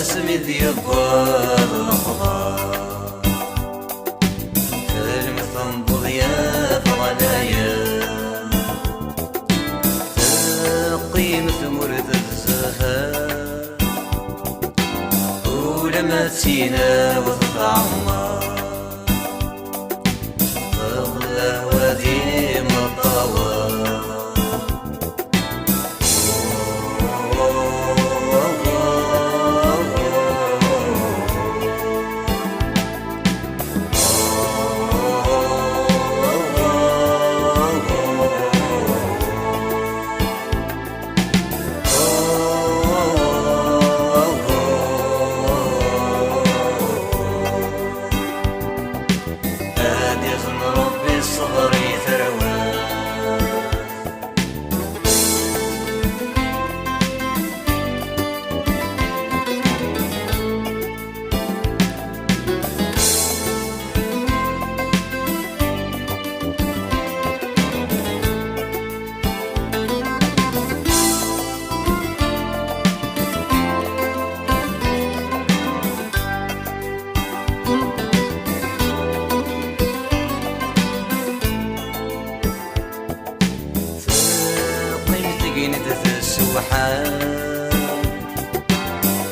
اسمد يبغى الأخبار المثنبض يا فغنايا قيمة مرد الزهر ولما تسينا وتتعمر تغلى وادي مطوار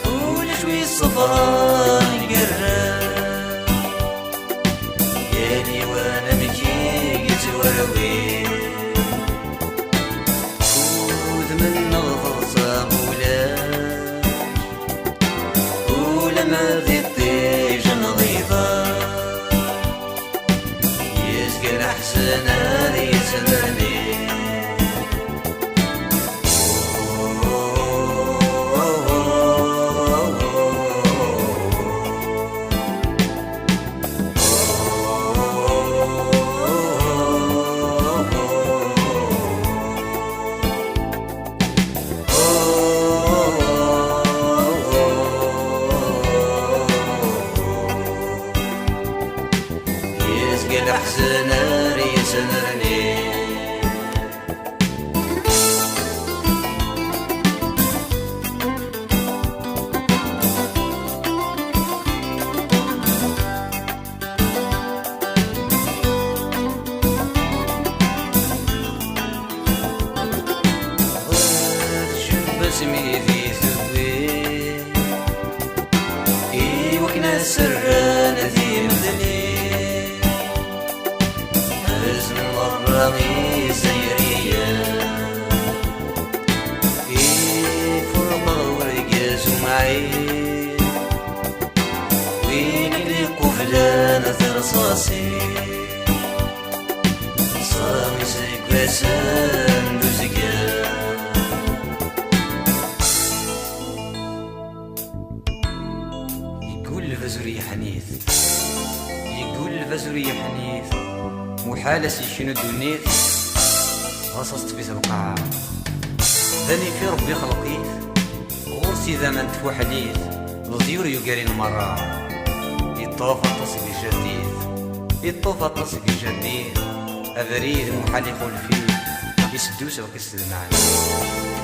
ولشوي الصفران يقرب يالي وانا مكي يتوروي خذ من نغفر مولاش ولما ذي الطيج نظيفة يسقر احسن هذي سناني أحسن ريسنني شوف بسمي ذي ثوي وكنا سرنا ذي مدني رمي سيرية فرقة ورقاس ومعين وين اللي قفلانة رصاصي صامي سيكواسان دوزقا يقول الفزوري حنيث يقول الفزوري حنيث محالة شنو دونيت غصصت في سبقعة ذاني في ربي خلقيت غرسي ذا من تفوحليت الطيور يقارين مرة يطوف التصق الجديد يطوف التصق الجديد أبريد محال يقول فيه يسدوس وكسر معنا